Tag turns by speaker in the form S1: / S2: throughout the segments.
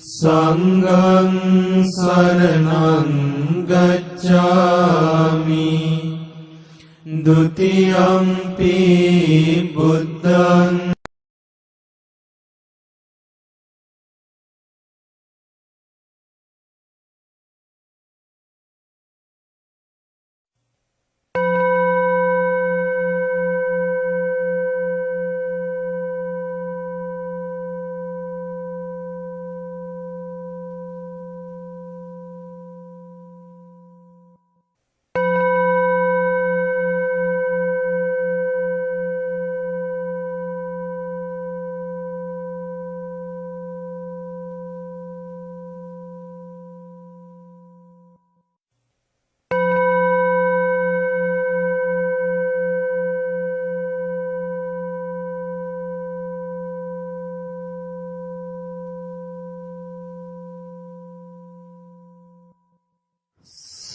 S1: සංඝං සරණං ගච්ඡාමි ဒုတိယံ පි බුද්ධං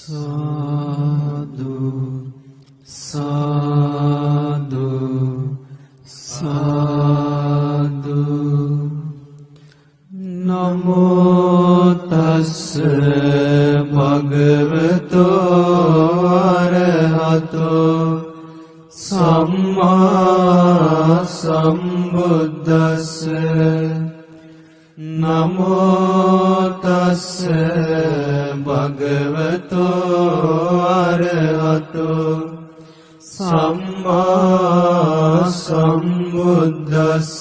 S1: සාදු සාදු සාදු නමෝ තස්ස භගවතෝ අරහතෝ සම්මා සම්බුද්දස්ස නමෝ තස්ස භගවතෝ අරහතෝ සම්මා සම්බුද්දස්ස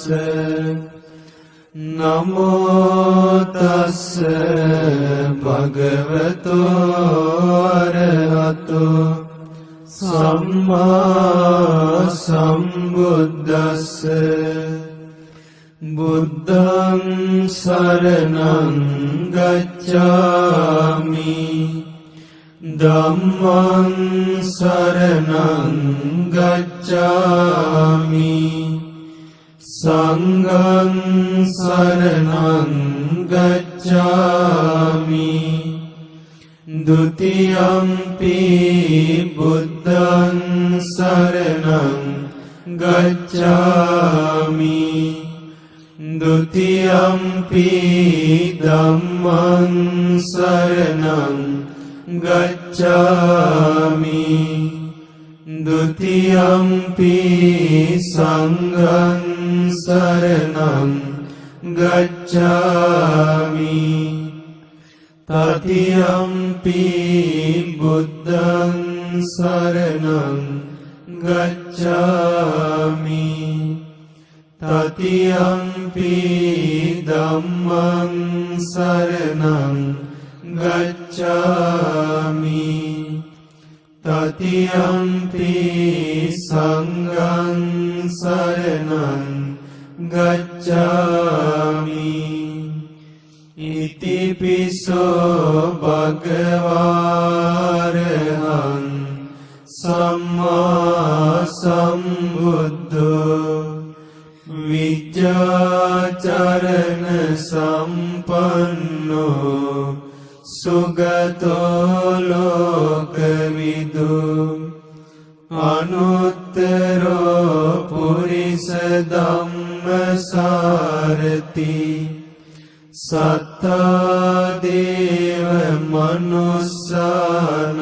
S1: නමෝ තස්ස භගවතෝ අරහතෝ සම්මා සම්බුද්දස්ස බුද්ධං සරණං ගච්ඡාමි ධම්මං සරණං ගච්ඡාමි සංඝං සරණං ගච්ඡාමි ဒုတိယံ පි බුද්ධං සරණං ගච්ඡාමි ဒုတိယံ පි ධම්මං සරණං ගච්ඡාමි ဒုတိယံ පි සංඝං සරණං ගච්ඡාමි တတိယံ පි බුද්ධං සරණං ගච්ඡාමි တတိယံ පි ධම්මං සරණං ගච්ඡාමි တတိယံ පි සංඝං සරණං ගච්ඡාමි ဣတိပိသောဘဂဝါရဟံ සම්මා සම්බුද්ධෝ විජ්ජාචරණ සම්පන්නෝ සුගතෝ ලෝකවිදු අනුත්තරෝ පුරිස ධම්මසාරති සත්තා දේව මනුස්සානං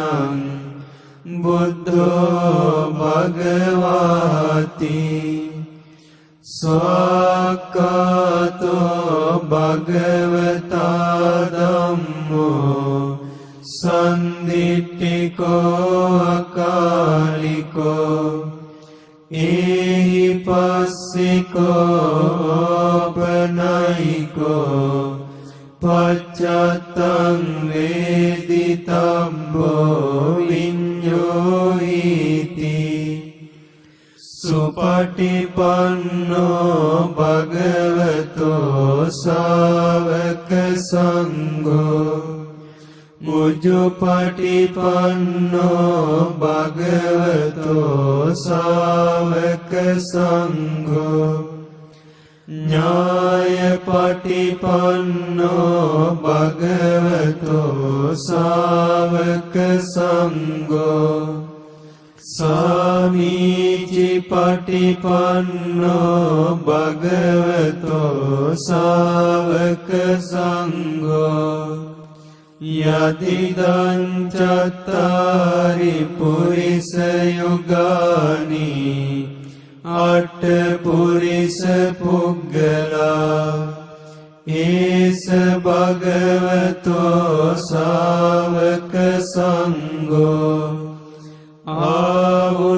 S1: බුද්ධෝ භගවාති සාක්කාතෝ භගවතා ධම්මෝ සන්දිට්ඨිකෝ අකාලිකෝ ඒහි පස්සිකෝ පනයිකෝ පච්චත්තං වේදිතබ්බෝ විඤ්ඤෝයිති සුපටිපන්නෝ භගවතෝ ශාවක සංඝෝ මුජුපටිපන්නෝ භගවතෝ ශාවක සංඝෝ ඥායපටිපන්නෝ භගවතෝ ශාවක සංඝෝ සාමීචි පටිපන්නෝ භගවතෝ සාවක සංඝෝ යදිදං චත්තාරි පුරිස යුගානි අට පුරිස පුග්ගලා ඒස භගවතෝ සාවක සංඝෝ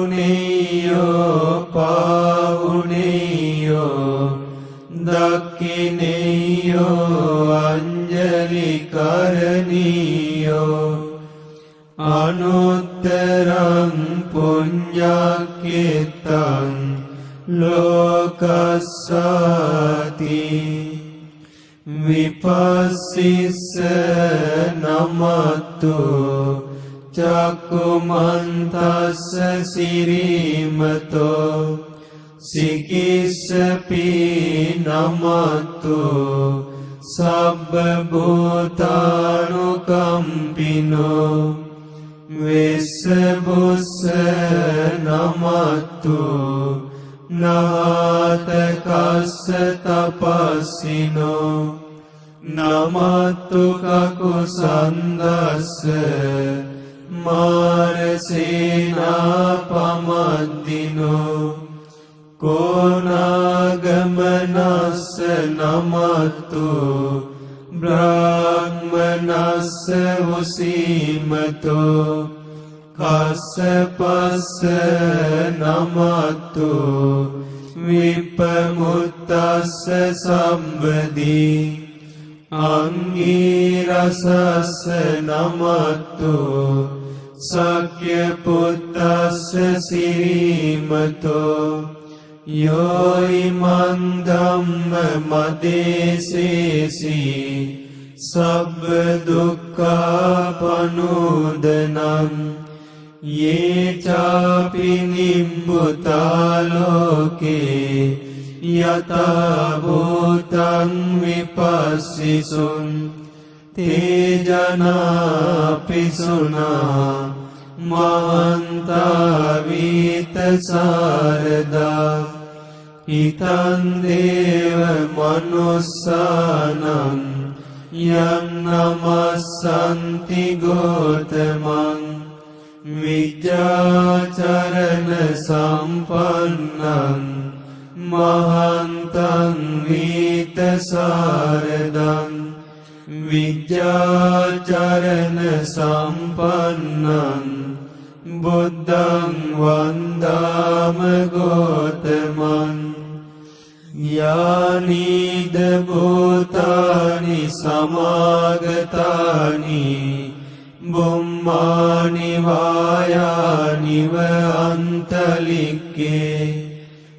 S1: ආවුනේයෝ පාවුනේයෝ දක්ඛිනේයෝ අංජලි කරණීයෝ අනුත්තරං පුඤ්ඤක්ඛිතං ලෝකස්සාති විපස්සිස්ස නමතු චක්කුමන්තස්ස සිරීමතෝ සිකිස්සපි නමතු සබ්බ භූතානුකම්පිනෝ වෙස්සබුස්ස නමතු නාතකස්ස තපස්සිනෝ නමතු කකුසන්දස්ස මාරසේනා පමද්දිනෝ කෝනාගමනස්ස නමතු බ්‍රාහ්මනස්ස උසීමතෝ කස්සපස්ස නමතු විපමුත්තස්ස සම්බදී අංගීරසස්ස නමතු සක්‍ය පුත්තස්ස සිරීමතෝ යෝයිමන් ධම්ම මදේසේසි සබ්බ දුක්ඛාපනෝදනං යේ චාපි නිබ්බුතා ලෝකේ යතා භූතං විපස්සිසුන් තේ ජනාපි සුනා මහන්තා වීත සාරදා හිතං දේව මනුස්සානං යං නමස්සන්ති ගෝතමං විජ්ජාචරණ සම්පන්නං මහන්තං වීත සාරදං විජ්ජාචරණ සම්පන්නං බුද්ධං වන්දාම ගෝතමං යානිද භූතානි සමාගතානි බුම්මානි වායානිව අන්තලික්කේ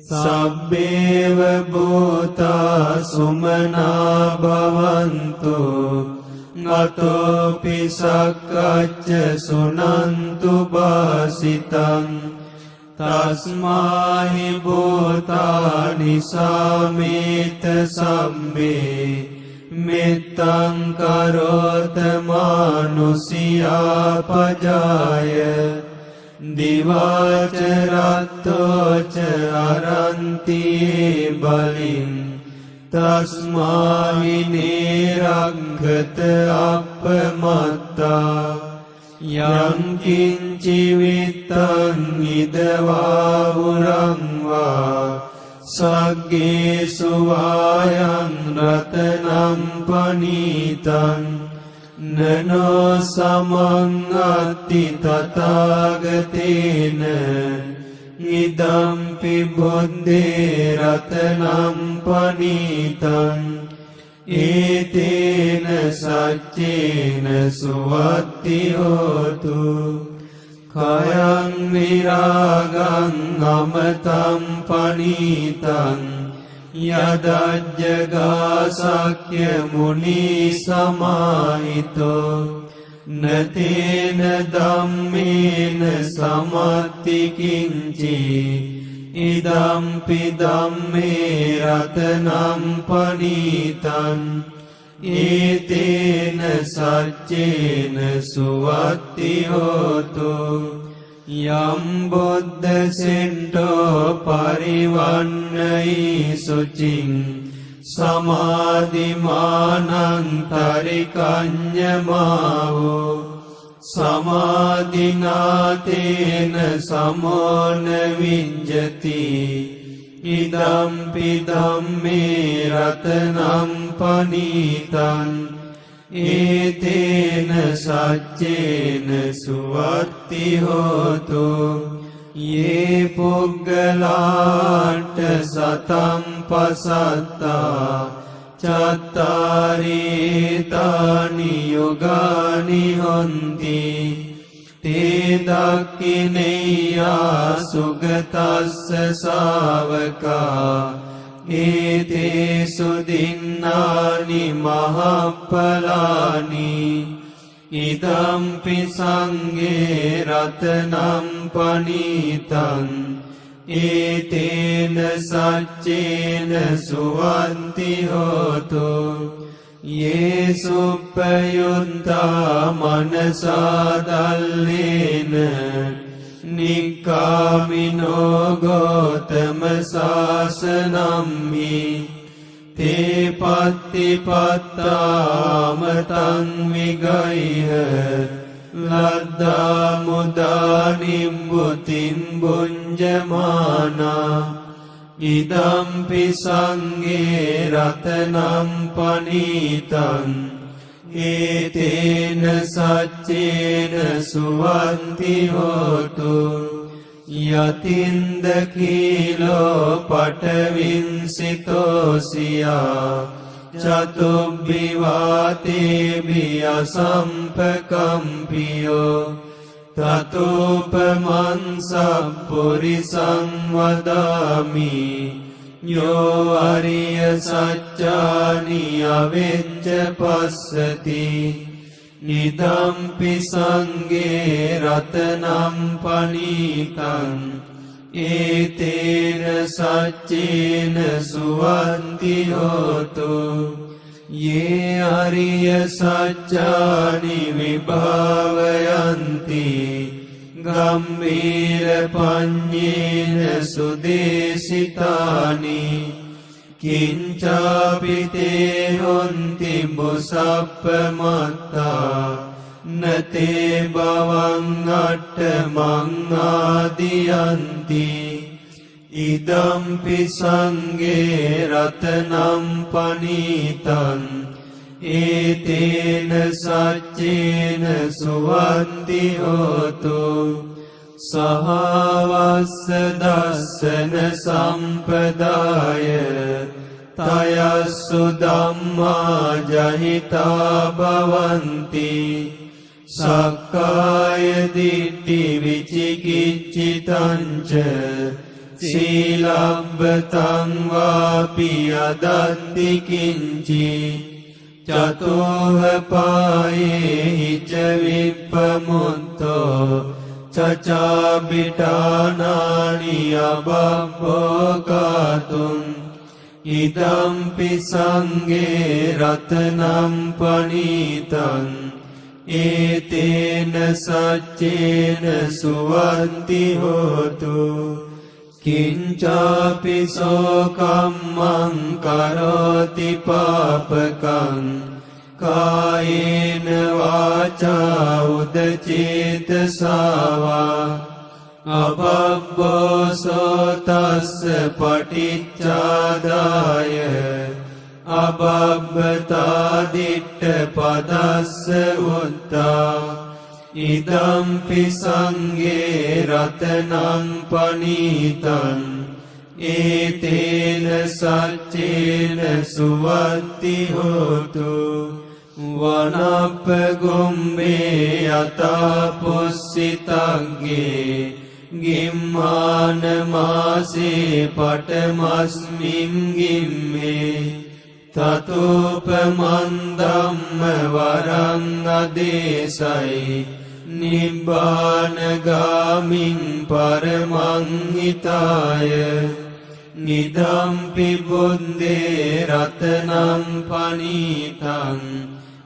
S1: සබ්බේව භූතා සුමනා භවන්තු අතෝපි සක්කච්ච සුනන්තු භාසිතං තස්මාහි භූතානි සාමේත සම්බේ මෙත්තං කරෝත මානුසියා පජාය දිවාච රත්තෝච අරන්තියේ බලින් තස්මාහි නේරග්ගත අප්පමත්තා යං කිංචි විත්තං ඉදවා උරංවා සග්ගේසු වායං රතනම් පනීතං නනෝ සමං අත්ති තථාගතේන ඉදම්පි බුද්දේ රතනම් පනීතං ඒතේන සච්චේන සුවත්ති හෝතු කයං විරාගං අමතං පනීතං යදජ්ජගාසක්‍ය මුනි සමාහිතෝ නතේන ධම්මේන සමත්ති කිංචි ඉදම්පි ධම්මේ රතනම් පනීතං ඒතේන සච්චේන සුවත්ති හෝතු යම් බුද්දසෙන්ටෝ පරිවන්නයි සුචින් සමාධිමානං තරිකඤ්ඤමාවෝ සමාධිනාතේන සමෝන විඤ්ජති ඉදම්පි ධම්මේ රතනං පනීතං ඒතේන සච්චේන සුවත්ති හෝතු යේ පුග්ගලාට සතං පසත්තා චත්තාරීතානි යුගානි හොන්ති තේ දක්ඛිනේයා සුගතස්ස ශාවකා ඒතේසු දින්නානි මහප්පලානි ඉදම්පි සංඝේ රතනම් පනීතං ඒතේන සච්චේන සුවන්ති හෝතු යේ සුප්පයුන්තා මනසා දල්ලේන නික්ඛාමිනෝ ගෝතම සාසනම්හි තේ පත්තිපත්තාමතං විගයිහ ලද්දා මුදා නිම්බුතින් බුඤ්ජමානා ඉදම්පි සංඝේ රතනම් පනීතං ඒතේන සච්චේන සුවන්ති හෝතු යතින්ද කීලෝ පඨවින්සිතෝසියා චතුබ්බිවාතේභි අසම්පකම්පියෝ තතෝපමං සප්පුරිසං වදාමි යෝ අරිය සච්චානි අවෙච්ච පස්සති ඉදම්පි සංඝේ රතනම් පනීතං ඒතේන සච්චේන සුවන්ති හෝතු යේ අරිය සච්චානි විභාවයන්ති ගම්භීර පඤ්ඤේන සුදේශිතානි කිංචාපිතේ හොන්ති බුසප්පමත්තා නතේ බවං අට්ඨමං ආදියන්ති ඉදම්පි සංඝේ රතනම් පනීතං ඒතේන සච්චේන සුවන්ති හෝතු සහවස්ස දස්සන සම්පදාය තයස්සු ධම්මා ජහිතා භවಂತಿ සක්කාය දිට්ඨි විචිකිච්ඡිතං ච සීලබ්බතං වාපි අදත්ති කිංචි චතෝහ පායේ ච විප්පමුත්තෝ චචාබිටානානි අබබ්බෝකාතුං ඉදම්පි සංඝේ රතනම් පනීතං ඒතේන සච්චේන සුවන්ති හෝතු කිංචාපි සෝකම්මං කරෝති පාපකං කායේන වාචා උදචේතසාවා අබබ්බෝසෝ තස්ස පටිච්චාදාය අබබ්බතා දිට්ඨ පදස්ස උත්තා ඉදම්පි සංඝේ රතනං පනීතං ඒතේන සච්චේන සුවත්ති හෝතු වනප්පගොම්බේ යතා පුස්සිතග්ගේ ගිම්මාන මාසේ පටමස්මින් ගිම්මේ තතෝපමන් ධම්ම වරං අදේශයි නිබ්බානගාමින් පරමං හිතාය නිදම්පි බුද්දේ රතනම් පනීතං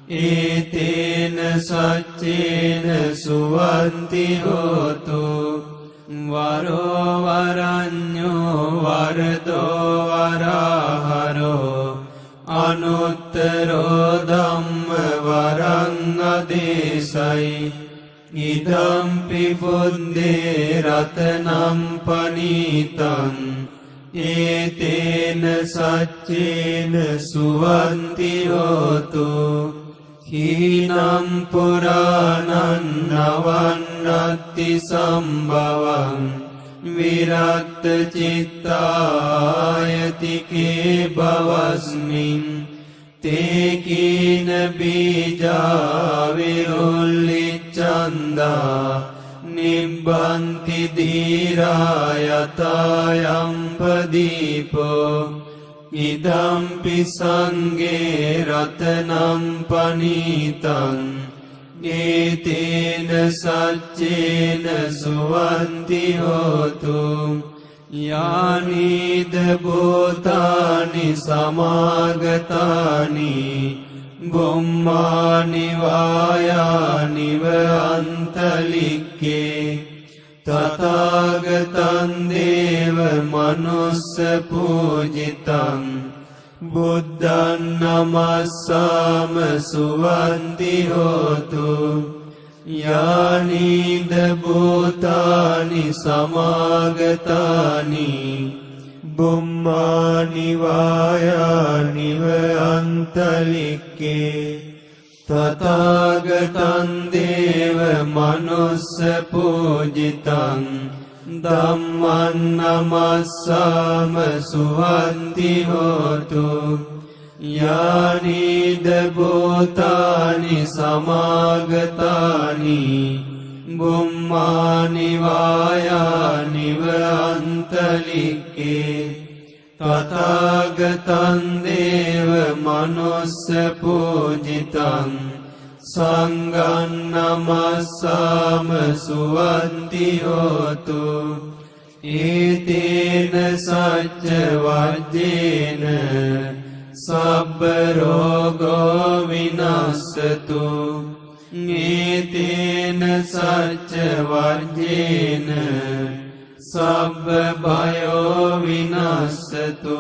S1: ඒතේන සච්චේන සුවන්ති හෝතු වරෝ වරඤ්ඤෝ වරදෝ වරහරෝ අනුත්තරෝ ධම්ම වරං අදේශයි ඉදම්පි බුද්දේ රතනම් පනීතං ඒතේන සච්චේන සුවන්ති හෝතු හීනම් පුරාණං නවන්නත්ති සම්භවං විරත් චිත්තායතිකේ භවස්මින් තේකීන බීජා විරුල්ලිච්ඡන්දා නිබ්බන්ති ධීරායතයම්පදීපෝ ඉදම්පි සංඝේ රතනම් පනීතං ඒතේන සච්චේන සුවන්ති හෝතු යානිද භූතානි සමාගතානි බුම්මානි වායානිව අන්තලික්කේ තථාගතං දේව මනුස්ස පූජිතං බුද්ධං නමස්සාම සුවන්ති හෝතු යානිද භූතානි සමාගතානි බුම්මානි වායානිව අන්තලික්කේ තථාගතං දේව මනුස්ස පූජිතං ධම්මං නමස්සාම සුවන්ති හෝතු යානිද භූතානි සමාගතානි බුම්මානි වායානිව අන්තලික්කේ තථාගතං දේව මනුස්ස පූජිතං සංඝං නමස්සාම සුවන්ති හෝතු ඒතේන සච්ච වජ්ජේන සබ්බ රෝගෝ විනස්සතු ඒතේන සච්ච වජ්ජේන සබ්බ භයෝ විනස්සතු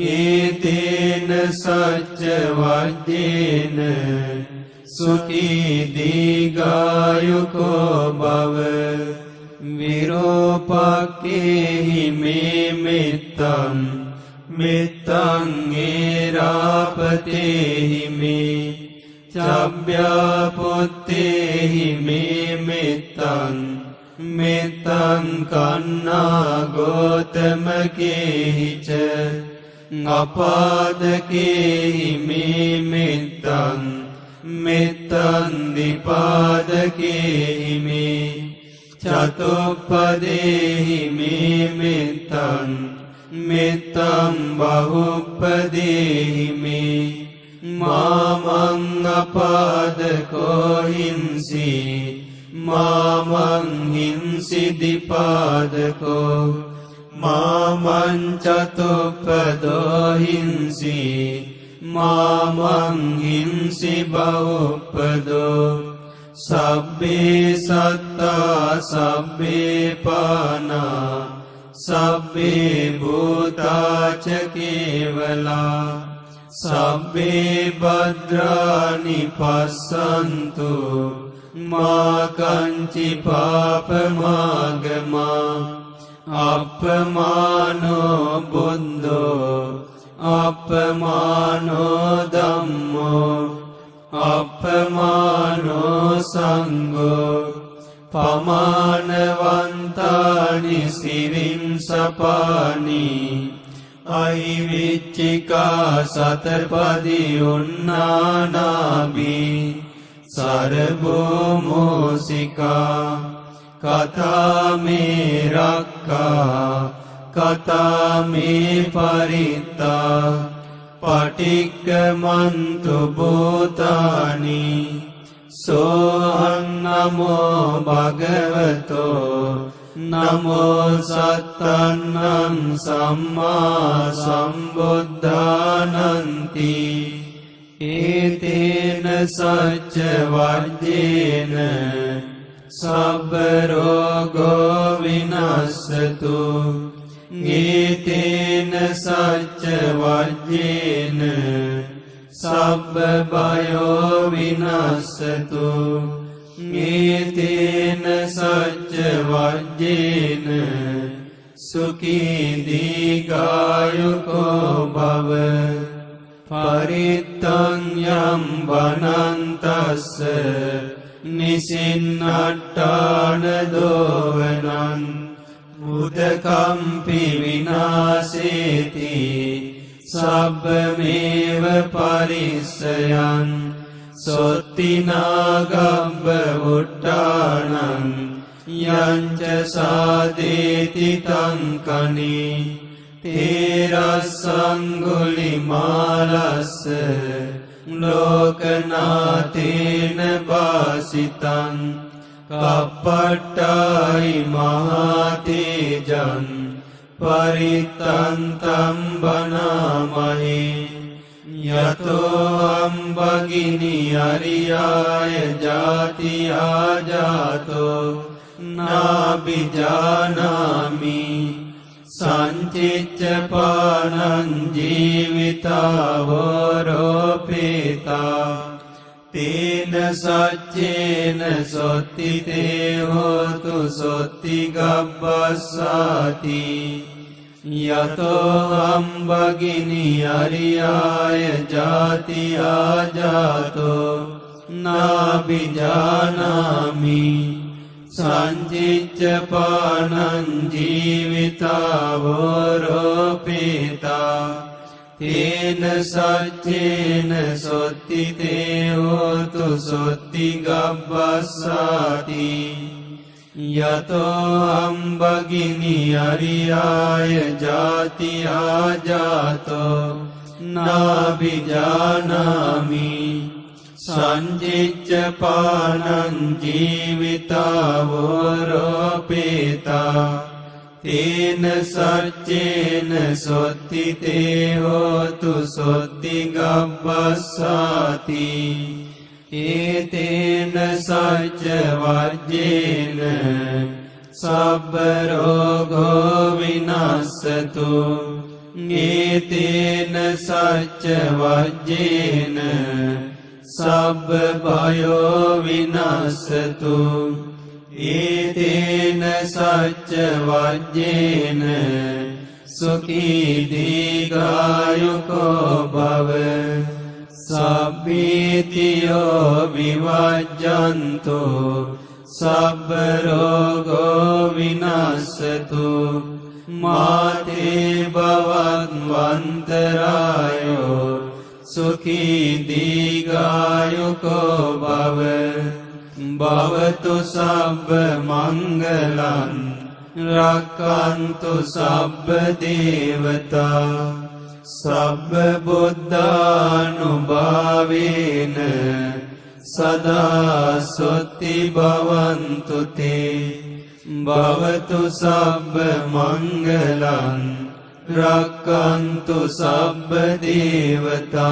S1: ඒතේන සච්ච වජ්ජේන සුඛී දීඝායුකෝ භව විරෝපක්ඛේහි මේ මෙත්තං මෙත්තං ඒරාපතේහි මේ චබ්බ්‍යාපොත්තේහි මේ මෙත්තං මෙත්තං කන්නා ගෝතමකේහි ච අපාදකේහි මේ මෙත්තං මෙත්තං දිපාදකේහි මේ චතුප්පදේහි මේ මෙත්තං මෙත්තං බහුප්පදේහි මේ මාමං අපාදකෝ හිංසි මාමං හිංසි දිපාදකෝ මාමං චතුප්පදෝ හිංසි මාමං හිංසි බහුප්පදෝ සබ්බේ සත්තා සබ්බේ පානා සබ්බේ භූතාච කේවලා සබ්බේ භද්‍රානි පස්සන්තු මා කංචි පාපමාගමා අප්පමානෝ බුද්ධෝ අප්පමානෝ ධම්මෝ අප්පමානෝ සංඝෝ පමානවන්තානි සිරින් සපානි අහිවිච්චිකා සතරපදි උන්නානාබී සරභෝමෝසිකා කතාමේ රක්කා කතාමේ පරිත්තා පටික්කමන්තු භූතානි සෝහං නමෝ භගවතෝ නමෝ සත්තන්නං සම්මා සම්බුද්ධානන්ති ඒතේන सच्च वाज्येन सब रोगो विनाशतु एतेन सच्च वाज्येन सब भयो विनाशतु एतेन सच्च वाज्येन सुखी दीर्घायुको भव परित्तं यं वनन्तस्य निसिन्नट्टान दोवनं उदकम्पि विनाशेति सब्बमेव परिस्यन् सोत्तिनागब्ब उट्टानं यञ्च सादेति तङ्कनि तेरस्सङ्गुलिमालस्य लोकनाथेन भासितं कपट्टाय महातेजं परितन्तं वनामहे यतो अम्बगिनि अर्याय जातिया जातो नाभिजानामि सञ्चिच्च पानं जीवितावरोपेता तेन सच्चेन सोत्तिते होतु सोत्तिगब्बस्साति यतो अम्बगिनि अर्याय जातिया जातो नाभिजानामि सञ्चिच्च पानं जीवितावरोपेता तेन सच्चेन सोत्तिते होतु सोत्तिगब्बस्साति यतो अम्बगिनि अर्याय जातिया जातो नाभिजानामि सञ्चिच्च पानं जीवितावरोपेता तेन सच्चेन सोत्तिते होतु सोत्तिगब्बस्साति एतेन सच्च वाज्येन सब रोगो विनाशतु एतेन सच्च वाज्येन सब भयो विनाशतु एतेन सच्च वाज्येन सुखी दीर्घायुको भव सब्बीतियो विवज्जन्तु सब रोगो विनाशतु माते भवन्वन्तरायो सुखी दीर्घायुको भव भवतु सब मंगलं रक्षन्तु सब देवता सब बुद्धानुभावेन सदा सोत्ति भवन्तु ते भवतु सब मंगलं रक्षन्तु सब देवता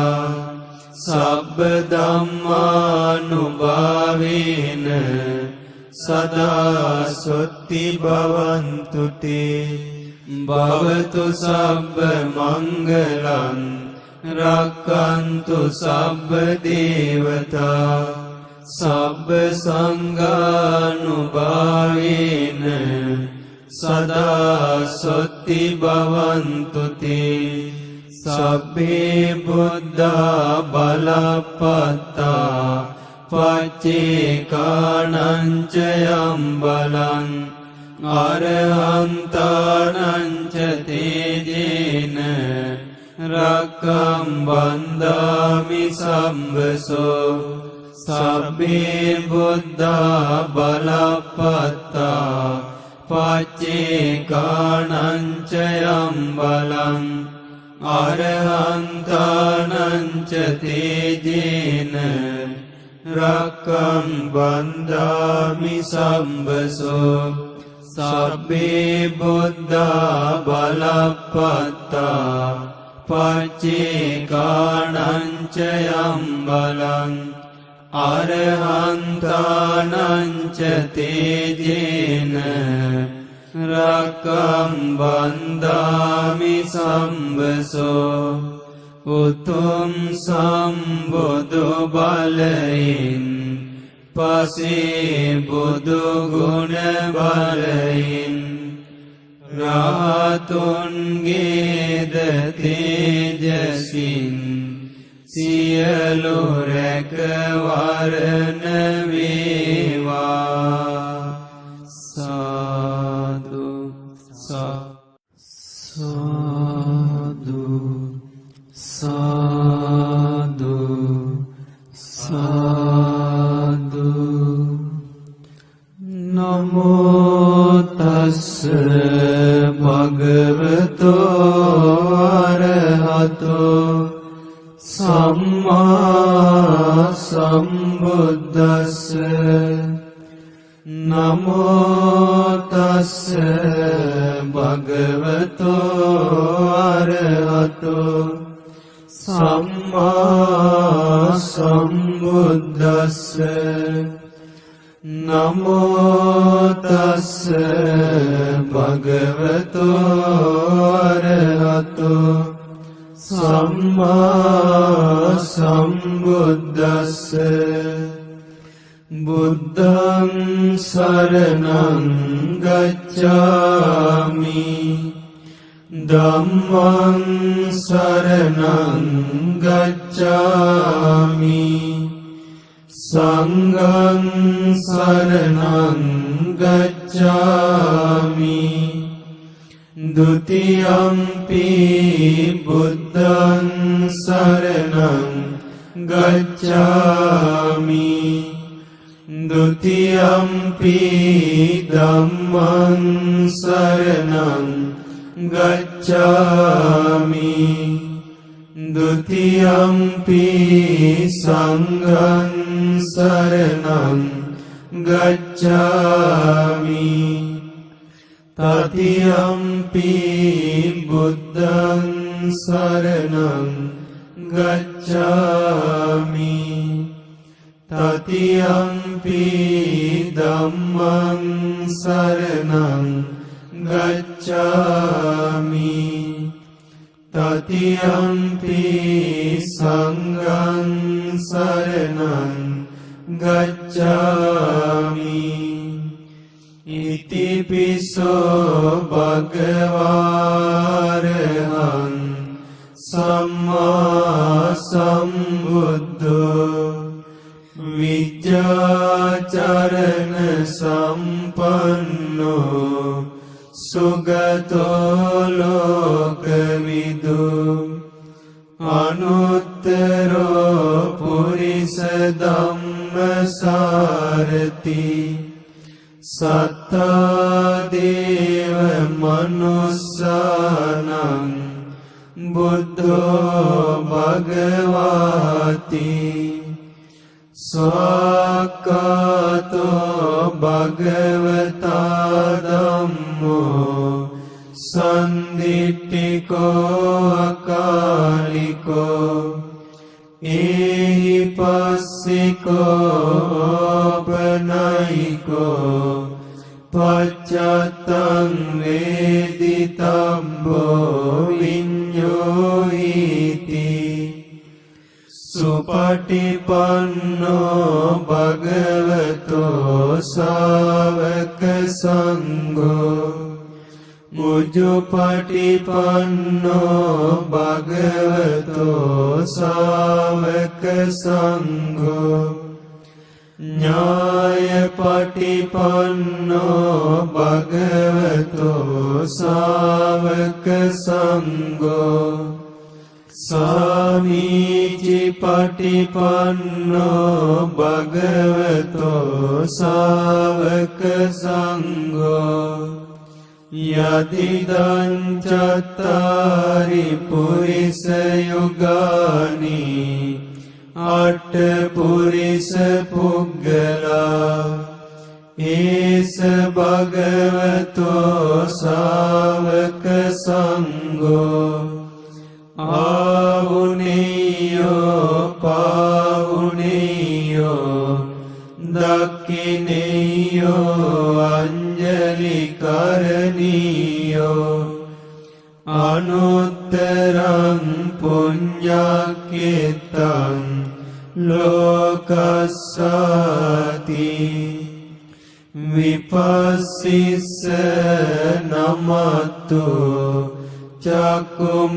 S1: सब धम्मानुभावेन सदा सोत्ति भवन्तु ते भवतु सब मंगलं रक्षन्तु सब देवता सब संगानुभावेन सदा सोत्ति भवन्तु ते सब्बे बुद्धा बलपत्ता पच्चेकानं च यम्बलं अरहन्तानं च तेजेन रक्कं वन्दामि शम्भसो सब्बे बुद्धा बलपत्ता पच्चेकानं च यम्बलं अरहन्तानं च तेजेन रक्कं वन्दामि शम्भसो सब्बे बुद्धा बलपत्ता पच्चेकानं च यम्बलं අරහන්තානංච තේජේන රක්කම් බන්ධාමි සම්බසෝ උතුම් සම්බුදු බලයෙන් පසේ බුදු ගුණ බලයෙන් රාතුන්ගේද තේජසින් සියලු රැකවරණ වේවා සාදු සාදු සාදු සාදු නමෝ තස්ස භගවතෝ අරහතෝ සම්මා සම්බුද්දස්ස නමෝ තස්ස භගවතෝ අරහතෝ සම්මා සම්බුද්දස්ස නමෝ තස්ස භගවතෝ අරහතෝ සම්මා සම්බුද්දස්ස බුද්ධං සරණං ගච්ඡාමි ධම්මං සරණං ගච්ඡාමි සංඝං සරණං ගච්ඡාමි ဒုတိယံ පි බුද්ධං සරණං ගච්ඡාමි ဒုတိယံ පි ධම්මං සරණං ගච්ඡාමි ဒုတိယံ පි සංඝං සරණං ගච්ඡාමි තතියම්පි බුද්ධං සරණං ගච්ඡාමි තතියම්පි ධම්මං සරණං ගච්ඡාමි තතියම්පි සංඝං සරණං ගච්ඡාමි ඉතිපිසෝ භගවාරහං සම්මා සම්බුද්ධෝ විජ්ජාචරණ සම්පන්නෝ සුගතෝ ලෝකවිදු අනුත්තරෝ පුරිස ධම්මසාරති සත්තා දේව මනුස්සානං බුද්ධෝ භගවාති ස්වාක්ඛාතෝ භගවතා ධම්මෝ සන්දිට්ඨිකෝ අකාලිකෝ ඒහි පස්සිකෝ පනයිකෝ පච්චත්තං වේදිතම්බෝ විඤ්ඤෝයිති සුපටිපන්නෝ භගවතෝ ශාවක සංඝෝ උජුපටිපන්නෝ භගවතෝ ශාවක සංඝෝ ඥායපටිපන්නෝ භගවතෝ ශාවක සංඝෝ සාමීචිපටිපන්නෝ භගවතෝ ශාවක සංඝෝ යදිදං චත්තාරි පුරිස යුගානි අට පුරිස පුග්ගලා ඒස භගවතෝ ශාවක සංඝෝ ආවුනේයෝ පාවුනේයෝ දක්ඛිනේයෝ අංජලි කරණීයෝ අනුත්තරං පුඤ්ඤක්ඛිතං ලෝකස්සාති විපස්සිස්ස නමතු චක්කුමන්තස්ස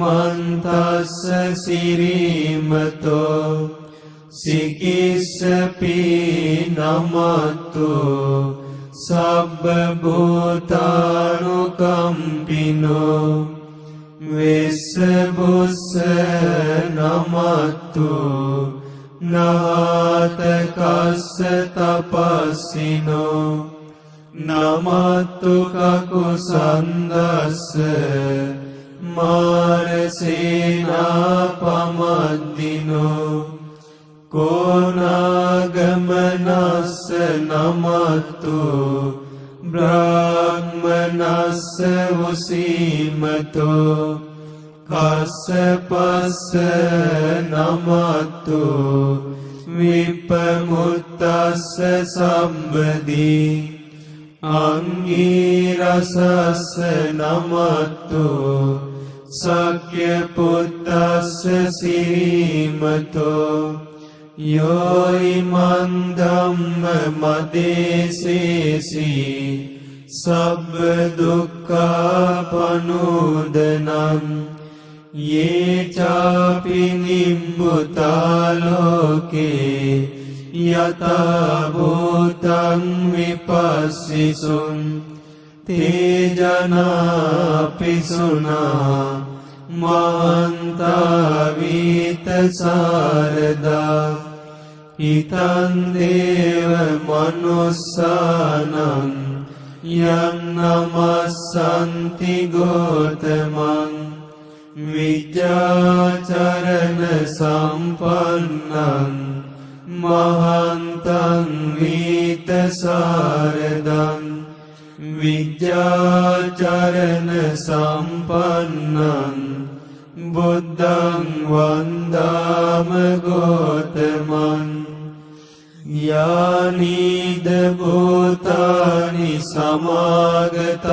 S1: සිරීමතෝ සිකිස්සපි නමතු සබ්බ භූතානුකම්පිනෝ වෙස්සබුස්ස නමතු නාතකස්ස තපස්සිනෝ නමතු කකුසන්දස්ස මාරසේනා පමද්දිනෝ කෝනාගමනස්ස නමතු බ්‍රාහ්මනස්ස උසීමතෝ කස්සපස්ස නමතු විපමුත්තස්ස සම්බදී අංගීරසස්ස නමතු සක්‍ය පුත්තස්ස සිරීමතෝ යෝයිමන් ධම්ම මදේසේසි සබ්බ දුක්ඛාපනෝදනං යේ චාපි නිබ්බුතාලෝකේ යතා භූතං විපස්සිසුං තේජනාපිසුනා මහන්තා වීතසාරදා හිතං දේව මනුස්සානං යං නමස්සන්ති ගෝතමං විජ්ජාචරණ සම්පන්නං මහන්තං වීතසාරදං විජ්ජාචරණ සම්පන්නං බුද්ධං වන්දාම ගෝතමං යානිද භූතානි සමාගතානි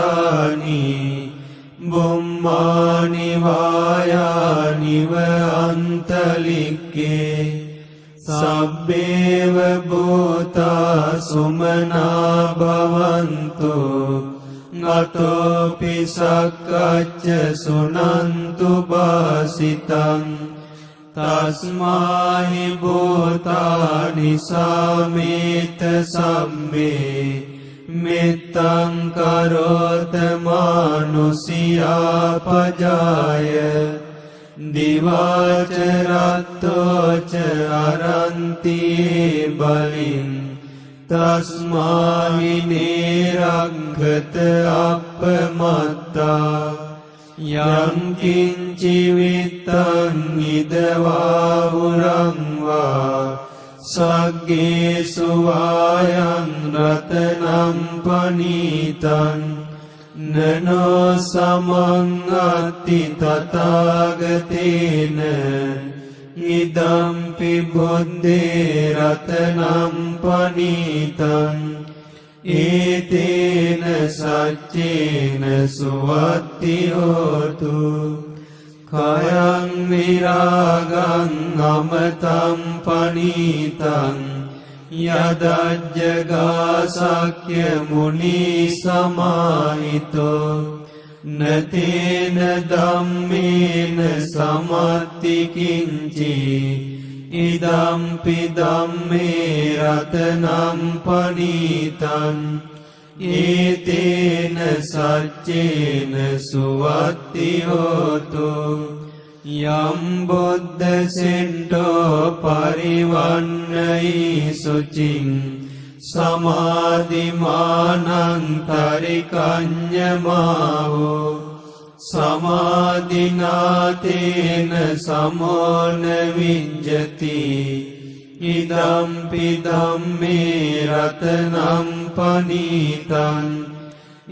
S1: බුම්මානි වායානිව අන්තලික්කේ සබ්බේව භූතා සුමනා භවන්තු අතෝපි සක්කච්ච සුනන්තු භාසිතං තස්මාහි භූතානි සාමේත සම්මේ මෙත්තං කරෝත මානුසියා පජාය දිවාචරත්තෝච අරන්තියේ බලින් තස්මාහි නේරංගත අප්පමත්තා යං කිංචි විත්තං ඉදවා උරංවා සග්ගේසු වායං රතනම් පනීතං නනෝ සමං අත්ති තථාගතේන ඉදම්පි බුද්දේ රතනම් පනීතං ඒතේන සච්චේන සුවත්ති හෝතු කයං විරාගං අමතං පනීතං යදජ්ජගාසක්‍ය මුනි සමාහිතෝ නතේන ධම්මේන සමත්ති කිංචි ඉදම්පි ධම්මේ රතනම් පනීතං ඒතේන සච්චේන සුවත්ති හෝතු යම් බුද්ධ සෙන්ටෝ පරිවන්නයි සුචින් සමාධිමානං තරිකඤ්ඤමාවෝ සමාධිනාතේන සමෝන විඤ්ජති ඉදම්පි ධම්මේ රතනම් පනීතං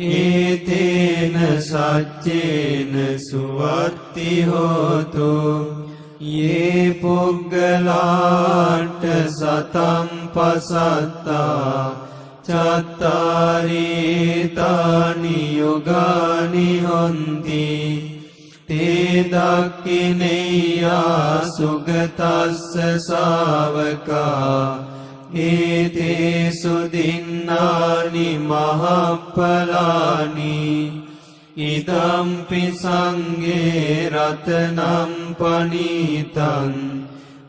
S1: ඒතේන සච්චේන සුවත්ති හෝතු ये පුග්ගලාට සතං පසත්තා චත්තාරි තානි යුගානි හොන්ති තේ දක්ඛිනේයා සුගතස්ස ශාවකා ඒතේසු දින්නානි මහප්පලානි ඉදම්පි සංඝේ රතනම් පනීතං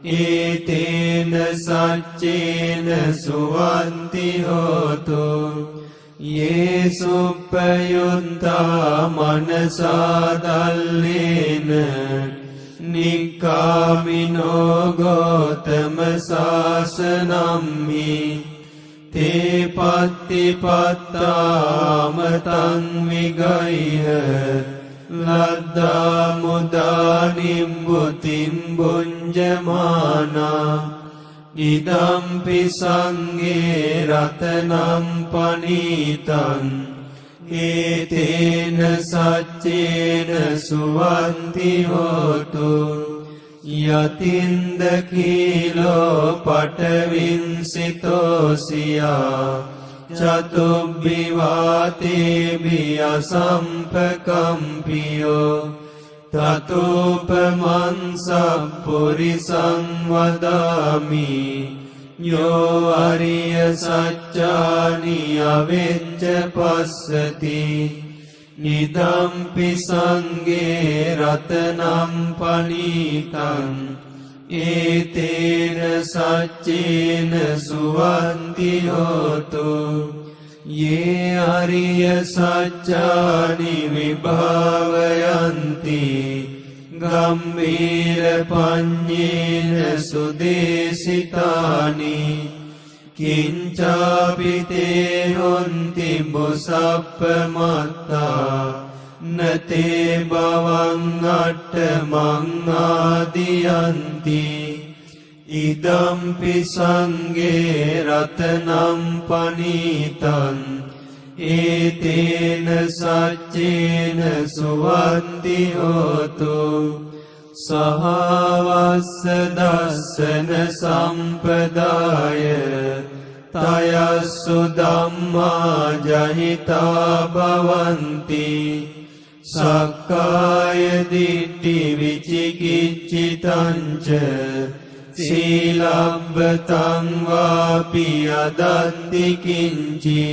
S1: ඒතේන සච්චේන සුවන්ති හෝතු යේසුප්පයුන්තා මනසා දල්ලේන නික්ඛාමිනෝ ගෝතම සාසනම්හි තේ පත්තිපත්තාමතං විගයිහ ලද්දා මුදා නිම්බුතින් බුඤ්ජමානා ඉදම්පි සංඝේ රතනම් පනීතං ඒතේන සච්චේන සුවන්ති හෝතු යතින්ද කීලෝ පටවින්සිතෝසියා චතුබ්බිවාතේබි අසම්පකම්පියෝ තතෝපමං සප්පුරිසං වදාමි යෝ අරිය සච්චානි අවෙච්ච පස්සති නිදම්පි සංඝේ රතනම් පනීතං ඒතේන සච්චේන සුවන්ති හෝතු යේ අරිය සච්චානි විභාවයන්ති ගම්භීර පඤ්ඤේන සුදේශිතානි කිංචාපිතේ හොන්ති බුසප්පමත්තා නතේ බවං අට්ඨමං ආදියන්ති ඉදම්පි සංඝේ රතනම් පනීතං ඒතේන සච්චේන සුවන්ති හෝතු සහවස්ස දස්සන සම්පදාය තයස්සු ධම්මා ජහිතා භවන්ති සක්කාය දිට්ඨි විචිකිච්ඡිතංච සීලබ්බතං වාපි අදත්ති කිංචි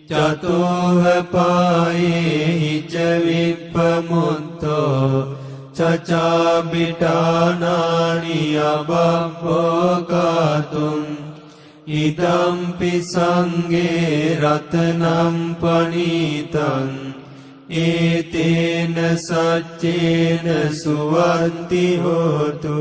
S1: චතෝහ පායේ ච විප්පමුත්තෝ චචාබිටානානි අබබ්බෝකාතුං ඉදම්පි සංඝේ රතනම් පනීතං ඒතේන සච්චේන සුවන්ති හෝතු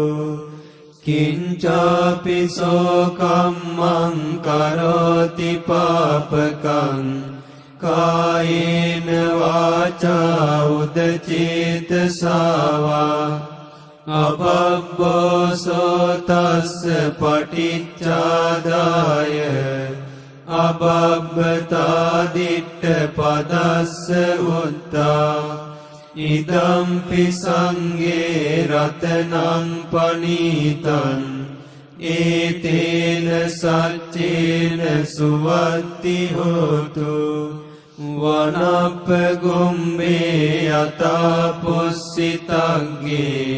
S1: කිංචාපි සෝකම්මං කරෝති පාපකං කායේන වාචා උදචේතසාවා අබබ්බෝසෝ තස්ස පටිච්චාදාය අබබ්බතා දිට්ඨ පදස්ස උත්තා ඉදම්පි සංඝේ රතනම් පනීතං ඒතේන සච්චේන සුවත්ති හෝතු වනප්පගොම්බේ යතා පුස්සිතග්ගේ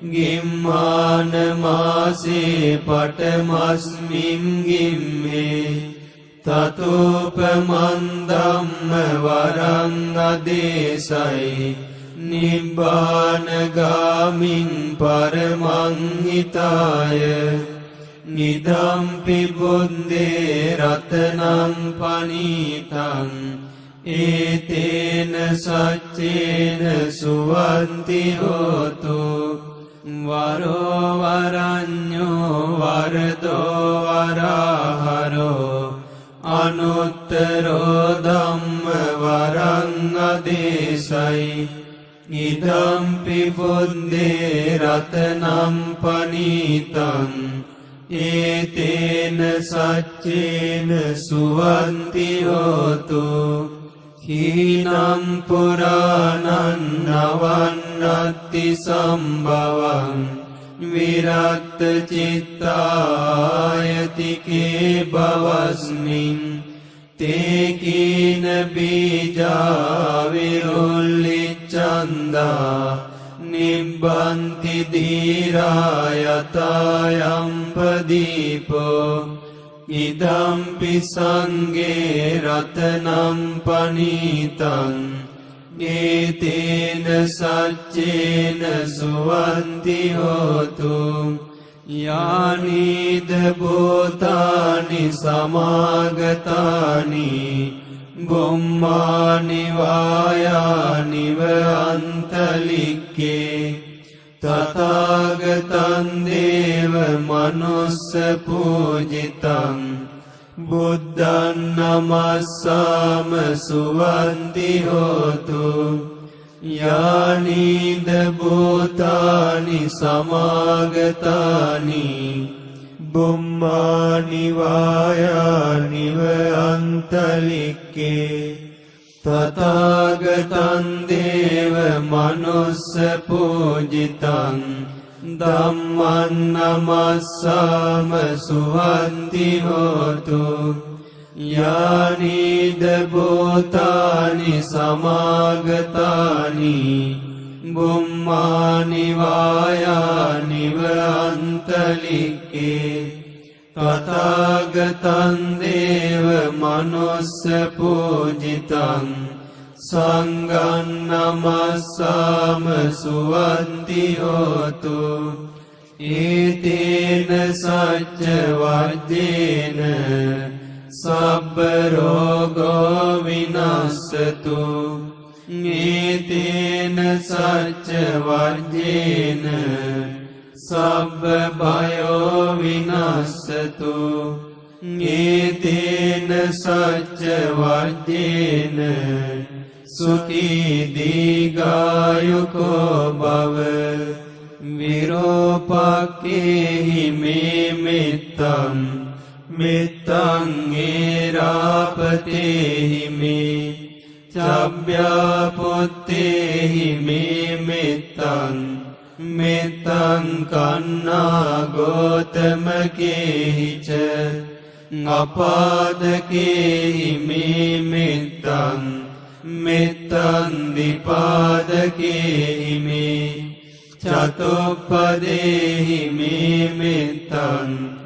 S1: ගිම්මාන මාසේ පටමස්මින් ගිම්මේ තතෝපමන් ධම්ම වරං අදේශයි නිබ්බානගාමින් පරමං හිතාය නිදම්පි බුද්දේ රතනම් පනීතං ඒතේන සච්චේන සුවන්ති හෝතු වරෝ වරඤ්ඤෝ වරදෝ වරහරෝ අනුත්තරෝ ධම්ම වරං අදේශයි ඉදම්පි බුද්දේ රතනම් පනීතං ඒතේන සච්චේන සුවන්ති හෝතු හීනං පුරාණං නවන්නත්ති සම්භවං විරත් චිත්තායතිකේ බවස්මින් තේකීන බීජා විරුල්ලිච්ඡන්දා නිබ්බන්ති ධීරා යතයම්පදීපෝ ඉදම්පි සංඝේ රතනම් පනීතං ඒතේන සච්චේන සුවන්ති හෝතු යානිද භූතානි සමාගතානි බුම්මානි වායානිව අන්තලික්කේ තථාගතං දේව මනුස්ස පූජිතං බුද්ධං නමස්සාම සුවන්ති හෝතු යානිද භූතානි සමාගතානි බුම්මානි වායානිව අන්තලික්කේ තථාගතං දේව මනුස්ස පූජිතං ධම්මං නමස්සාම සුවන්ති හෝතු යානිද භූතානි සමාගතානි බුම්මානි වායානිව අන්තලික්කේ තථාගතං දේව මනුස්ස පූජිතං සංඝං නමස්සාම සුවන්ති හෝතු ඒතේන සච්ච වජ්ජේන සබ්බ රෝගෝ විනස්සතු ඒතේන සච්ච වජ්ජේන සබ්බ භයෝ විනස්සතු ඒතේන සච්ච වජ්ජේන සුඛී දීඝායුකෝ භව විරෝපක්ඛේහි මේ මෙත්තං මෙත්තං ඒරාපතේහි මේ චබ්බ්‍යාපොත්තේහි මේ මෙත්තං මෙත්තං කන්නා ගෝතමකේහි ච අපාදකේහි මේ මෙත්තං මෙත්තං දිපාදකේහි මේ චතුප්පදේහි මේ මෙත්තං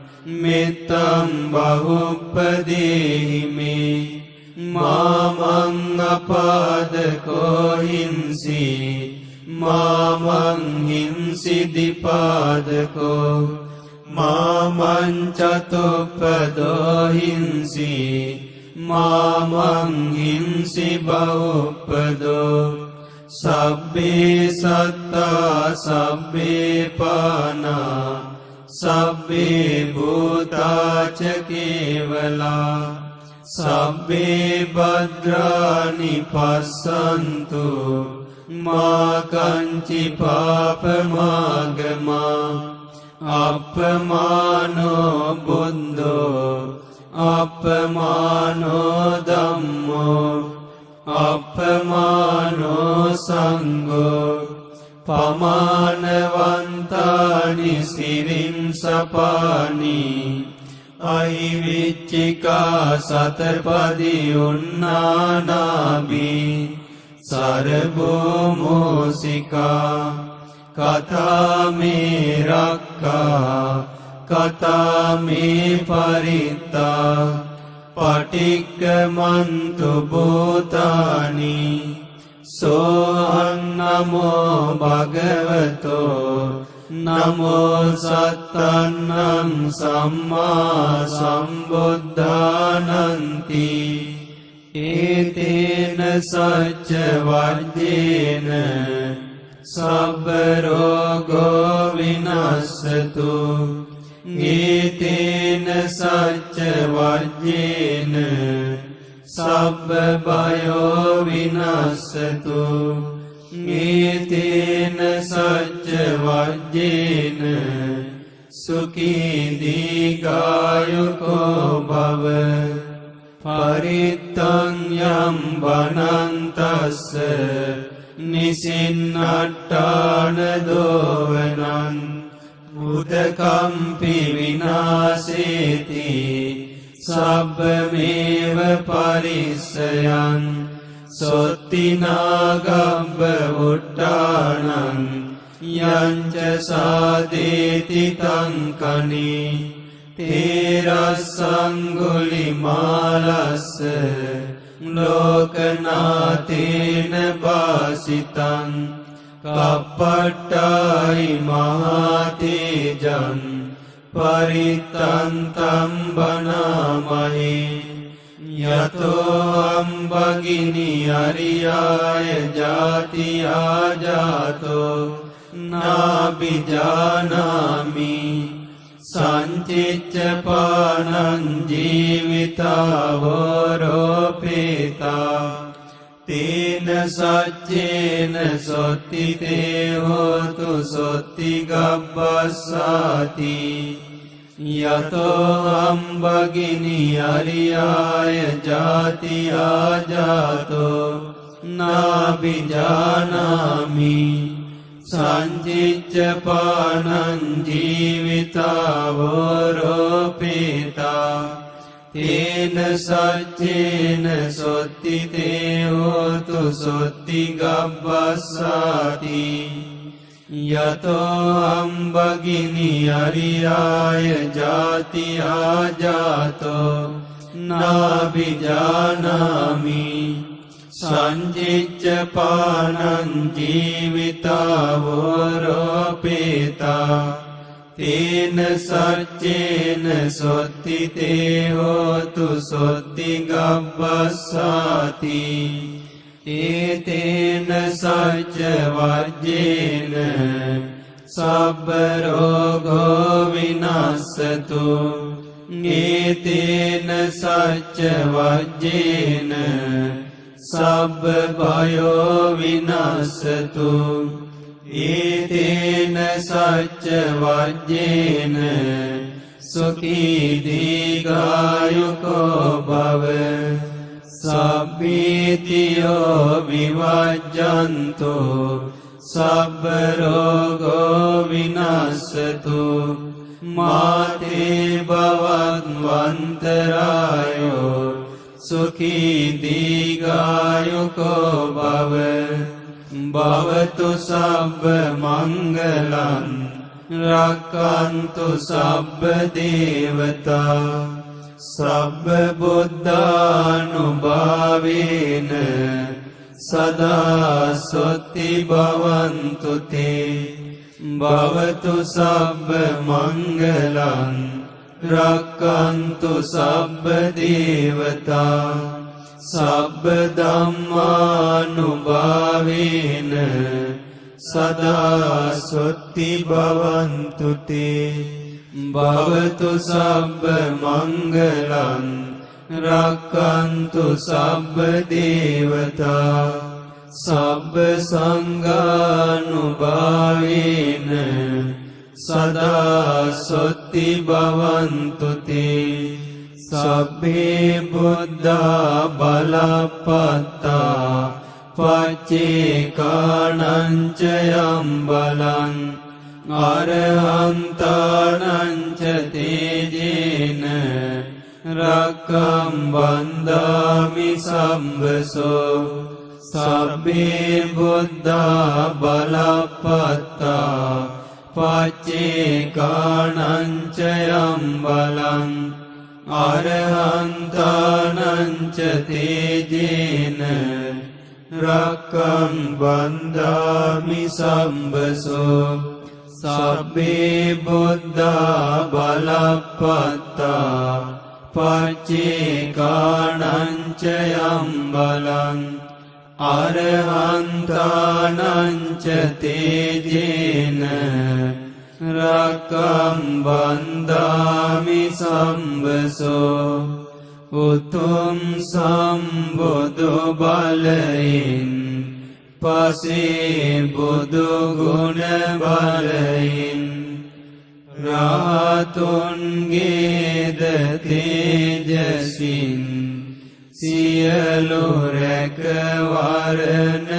S1: මෙත්තං බහුප්පදේහි මේ මාමං අපාදකෝ හිංසි මාමං හිංසි දිපාදකෝ මාමං චතුප්පදෝ හිංසි මාමං හිංසි බහුප්පදෝ සබ්බේ සත්තා සබ්බේ පානා සබ්බේ භූතාච කේවලා සබ්බේ භද්‍රානි පස්සන්තු මා කංචි පාපමාගමා අප්පමානෝ බුද්ධෝ අප්පමානෝ ධම්මෝ අප්පමානෝ සංඝෝ පමානවන්තානි සිරින් සපානි අහිවිච්චිකා සතරපදි උන්නානාබි සරබෝ මෝසිකා කතාමේ රක්කා කතාමේ පරිත්තා පටික්කමන්තු භූතානි සෝහං නමෝ භගවතෝ නමෝ සත්තන්නං සම්මා සම්බුද්ධානන්ති ඒතේන සච්ච වජ්ජේන සබ්බ රෝගෝ විනස්සතු ඒතේන සච්ච වජ්ජේන සබ්බ භයෝ විනස්සතු ඒතේන සච්ච වජ්ජේන සුඛී දීඝායුකෝ භව පරිත්තං යම් වනන්තස්ස නිසින්නට්ඨාන දෝවනං උදකම්පි විනාසේති සබ්බමේව පරිස්සයං සොත්තිනාගබ්බ උට්ටානං යංච සාදේති තංකනි තේරස්සංගුලිමාලස්ස ලෝකනාතේන පාසිතං කප්පට්ටායි මහතේජං පරිත්තන්තම් බනාමහි යතෝ අම්බගිනි අරියාය ජාතියා ජාතෝ නාබිජානාමි සංචිච්ච පානං ජීවිතාවරෝපේතා තේන සච්චේන සොත්තිතේ හෝතු සොත්ති ගබ්බස්සාති යතෝ අම්බගිනි අරියාය ජාතියා ජාතෝ නාබිජානාමි සංචිච්ච පානං ජීවිතාවරෝපේතා තේන සච්චේන සොත්තිතේ හෝතු සොත්ති ගබ්බස්සාති යතෝ අම්බගිනි අරියාය ජාතියා ජාතෝ නාබිජානාමි සංචිච්ච පානං ජීවිතාවරෝපේතා තේන සච්චේන සොත්තිතේ හෝතු සොත්ති ගබ්බස්සාති ඒතේන සච්ච වජ්ජේන සබ්බ රෝගෝ විනාස්සතු ඒතේන සච්ච වජ්ජේන සබ්බ භයෝ විනාස්සතු ඒතේන සච්ච වජ්ජේන සුඛී දීඝායුකෝ භව සබ්බීතියෝ විවජ්ජන්තෝ සබ්බ රෝගෝ විනාස්සතු මාතේ භවත් වන්තරායෝ සුඛී දීඝායුකෝ භව භවතු සබ්බ මංගලං රක්ඛන්තු සබ්බ දේවතා සබ්බ බුද්ධානුභාවේන සදා සොත්ති භවන්තු තේ භවතු සබ්බ මංගලං රක්ඛන්තු සබ්බ දේවතා සබ්බ ධම්මානුභාවේන සදා සොත්ති භවන්තු තේ භවතු සබ්බ මංගලං රක්ඛන්තු සබ්බ දේවතා සබ්බ සංඝානුභාවේන සදා සොත්ති භවන්තු තේ සබ්බේ බුද්ධා බලප්පත්තා පච්චේකානං ච යම් බලං අරහන්තානං ච තේජේන රක්ඛම් වන්දාමි සම්බසෝ සබ්බේ බුද්ධා බලප්පත්තා පච්චේකානං ච යම් බලං අරහන්තානං ච තේජේන රක්ඛම් වන්දාමි සම්බසෝ සබ්බේ බුද්ධා බලප්පත්තා පච්චේකානං ච යම් බලං අරහන්තානං ච තේජේන රක්ඛම් වන්දාමි සම්බසෝ උතුම් සම්බුදු බලයෙන් පසේ බුදු ගුණ බලයෙන් රාතුන්ගේද තේජසින් සියලු රැකවරණ